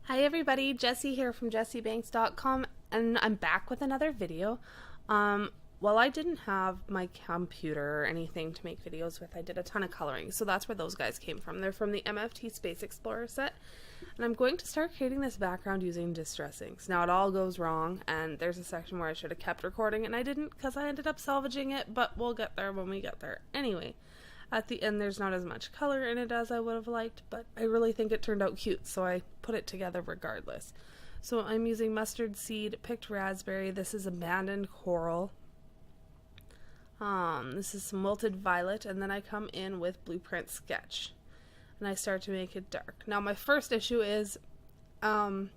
Hi everybody, Jessie here from jessiebanks.com, and I'm back with another video. Well, I didn't have my computer or anything to make videos with. I did a ton of coloring, so that's where those guys came from. They're from the MFT Space Explorer set, and I'm going to start creating this background using distress inks. Now it all goes wrong, and there's a section where I should have kept recording, and I didn't because I ended up salvaging it, but we'll get there when we get there. Anyway, at the end there's not as much color in it as I would have liked, but I really think it turned out cute, so I put it together regardless. So I'm using mustard seed, picked raspberry, this is abandoned coral, this is some wilted violet, and then I come in with blueprint sketch and I start to make it dark. Now my first issue is I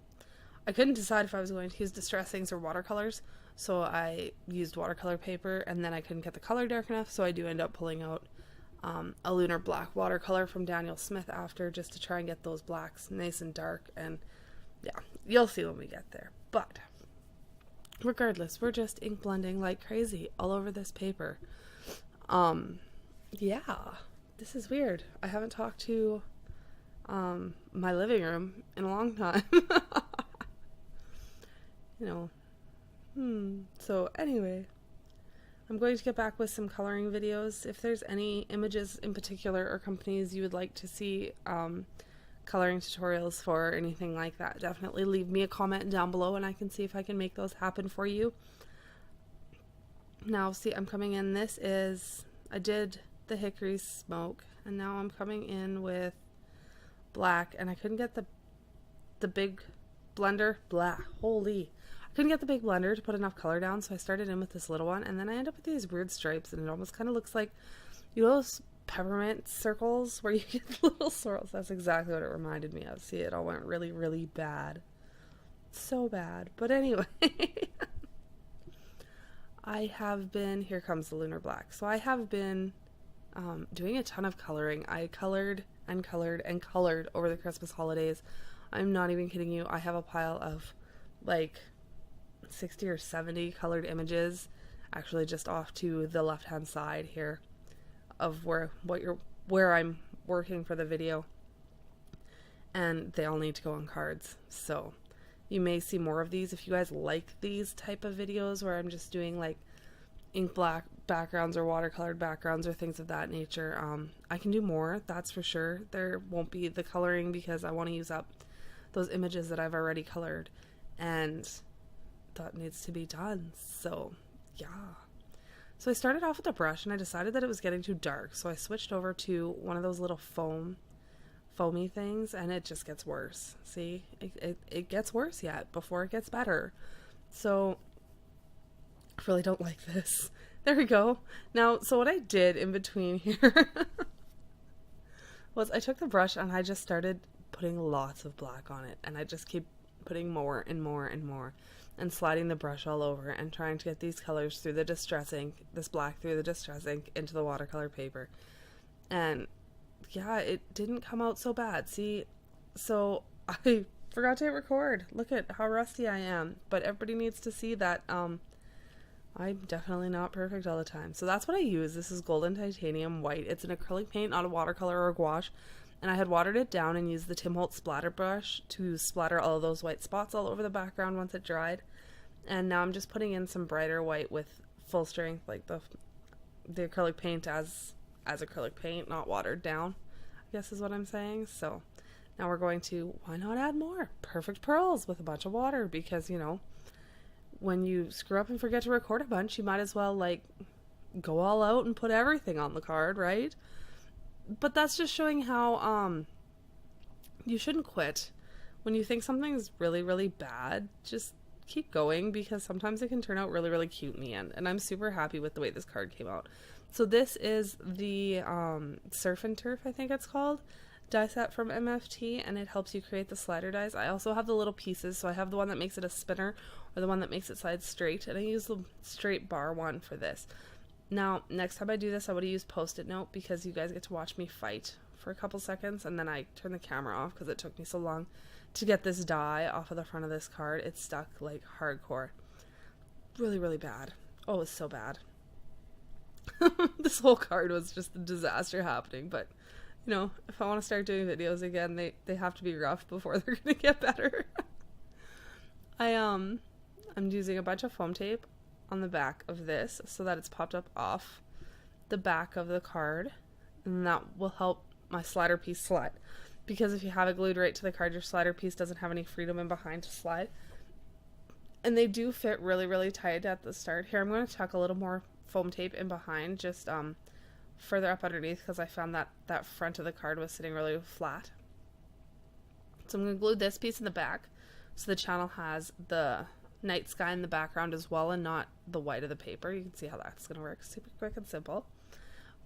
couldn't decide if I was going to use distress inks or watercolors, so I used watercolor paper, and then I couldn't get the color dark enough, so I do end up pulling out a lunar black watercolor from Daniel Smith after, just to try and get those blacks nice and dark. And yeah, you'll see when we get there. But regardless, we're just ink blending like crazy all over this paper. Yeah, this is weird. I haven't talked to my living room in a long time. So anyway, I'm going to get back with some coloring videos. If there's any images in particular or companies you would like to see coloring tutorials for or anything like that, definitely leave me a comment down below and I can see if I can make those happen for you. Now see, I'm coming in, I did the hickory smoke, and now I'm coming in with black, and I couldn't get the big blender, couldn't get the big blender to put enough color down, so I started in with this little one, and then I end up with these weird stripes, and it almost kind of looks like, you know, those peppermint circles where you get little swirls. That's exactly what it reminded me of. See, it all went really, really bad. So bad. But anyway, here comes the lunar black. So I have been doing a ton of coloring. I colored and colored and colored over the Christmas holidays. I'm not even kidding you. I have a pile of like 60 or 70 colored images, actually just off to the left hand side here of where I'm working for the video, and they all need to go on cards. So you may see more of these if you guys like these type of videos where I'm just doing like ink black backgrounds or watercolored backgrounds or things of that nature. I can do more, that's for sure. There won't be the coloring because I want to use up those images that I've already colored, and that needs to be done. So yeah, so I started off with a brush and I decided that it was getting too dark, so I switched over to one of those little foamy things, and it just gets worse. See, it gets worse yet before it gets better. So I really don't like this. There we go. Now, so what I did in between here was I took the brush and I just started putting lots of black on it, and I just keep putting more and more and more, and sliding the brush all over and trying to get these colors through the distress ink, this black through the distress ink into the watercolor paper. And yeah, it didn't come out so bad. See, so I forgot to hit record. Look at how rusty I am, but everybody needs to see that I'm definitely not perfect all the time. So that's what I use. This is Golden Titanium White. It's an acrylic paint, not a watercolor or gouache. And I had watered it down and used the Tim Holtz splatter brush to splatter all of those white spots all over the background once it dried. And now I'm just putting in some brighter white with full strength, like the acrylic paint as acrylic paint, not watered down, I guess is what I'm saying. So now we're going to, why not add more perfect pearls with a bunch of water, because, you know, when you screw up and forget to record a bunch, you might as well like go all out and put everything on the card, right? But that's just showing how you shouldn't quit. When you think something's really, really bad, just keep going, because sometimes it can turn out really, really cute in the end. And I'm super happy with the way this card came out. So this is the Surf and Turf, I think it's called, die set from MFT, and it helps you create the slider dies. I also have the little pieces, so I have the one that makes it a spinner or the one that makes it side straight, and I use the straight bar one for this. Now, next time I do this, I would use Post-it note, because you guys get to watch me fight for a couple seconds, and then I turn the camera off because it took me so long to get this die off of the front of this card. It's stuck like hardcore. Really, really bad. Oh, it's so bad. This whole card was just a disaster happening, but you know, if I want to start doing videos again, they have to be rough before they're gonna get better. I'm using a bunch of foam tape on the back of this so that it's popped up off the back of the card, and that will help my slider piece slide, because if you have it glued right to the card, your slider piece doesn't have any freedom in behind to slide, and they do fit really, really tight at the start. Here, I'm going to tuck a little more foam tape in behind, just further up underneath, because I found that front of the card was sitting really flat. So I'm going to glue this piece in the back so the channel has the night sky in the background as well, and not the white of the paper. You can see how that's going to work. Super quick and simple.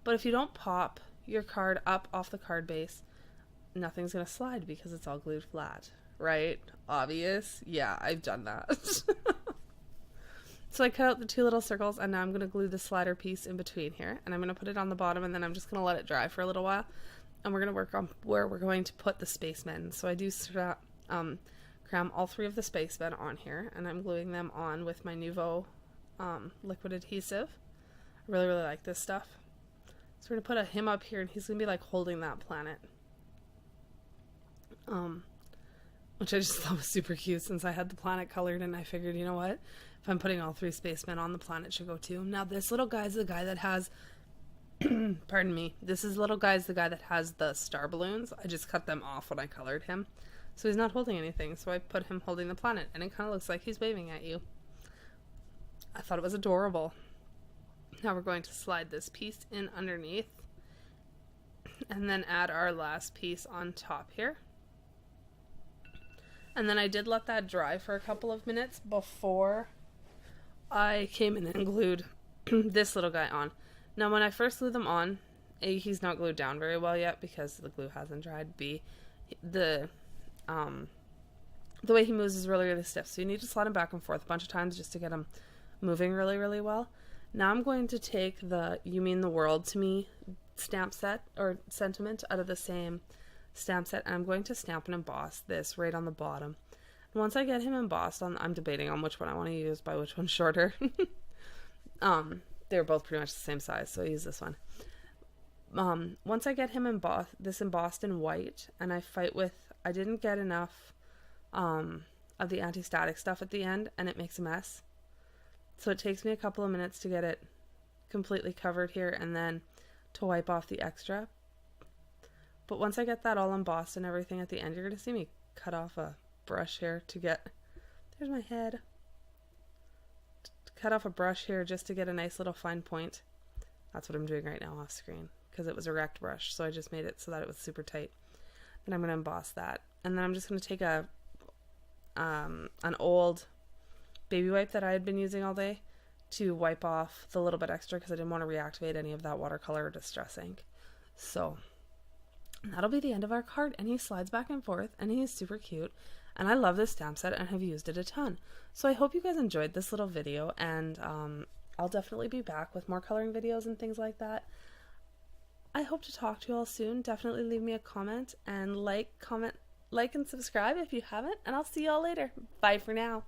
But if you don't pop your card up off the card base, nothing's going to slide because it's all glued flat, right? Obvious? Yeah, I've done that. So I cut out the two little circles, and now I'm going to glue the slider piece in between here, and I'm going to put it on the bottom, and then I'm just going to let it dry for a little while, and we're going to work on where we're going to put the spacemen. So I do cram all three of the spacemen on here, and I'm gluing them on with my Nuvo liquid adhesive. I really, really like this stuff. So we're going to put him up here, and he's going to be like holding that planet. Which I just thought was super cute, since I had the planet colored, and I figured, you know what? If I'm putting all three spacemen on, the planet should go too. Now this little guy's the guy that has, pardon me, this little guy's the guy that has the star balloons. I just cut them off when I colored him. So he's not holding anything, so I put him holding the planet, and it kind of looks like he's waving at you. I thought it was adorable. Now we're going to slide this piece in underneath, and then add our last piece on top here. And then I did let that dry for a couple of minutes before I came in and glued this little guy on. Now when I first glue them on, A, he's not glued down very well yet because the glue hasn't dried. B, the way he moves is really, really stiff, so you need to slide him back and forth a bunch of times just to get him moving really, really well. Now I'm going to take the You Mean the World to Me stamp set, or sentiment, out of the same stamp set, and I'm going to stamp and emboss this right on the bottom. And once I get him embossed on, I'm debating on which one I want to use, by which one's shorter. They're both pretty much the same size, so I use this one. Once I get him embossed in white, and I fight with, I didn't get enough of the anti-static stuff at the end, and it makes a mess. So it takes me a couple of minutes to get it completely covered here, and then to wipe off the extra. But once I get that all embossed and everything at the end, you're going to see me cut off a brush here to get, there's my head. Cut off a brush here just to get a nice little fine point. That's what I'm doing right now off screen, because it was a wrecked brush, so I just made it so that it was super tight. Then I'm going to emboss that. And then I'm just going to take an old baby wipe that I had been using all day to wipe off the little bit extra, because I didn't want to reactivate any of that watercolor or distress ink. So that'll be the end of our card, and he slides back and forth, and he's super cute, and I love this stamp set and have used it a ton. So I hope you guys enjoyed this little video, and I'll definitely be back with more coloring videos and things like that. I hope to talk to you all soon. Definitely leave me a comment, and like and subscribe if you haven't, and I'll see you all later. Bye for now.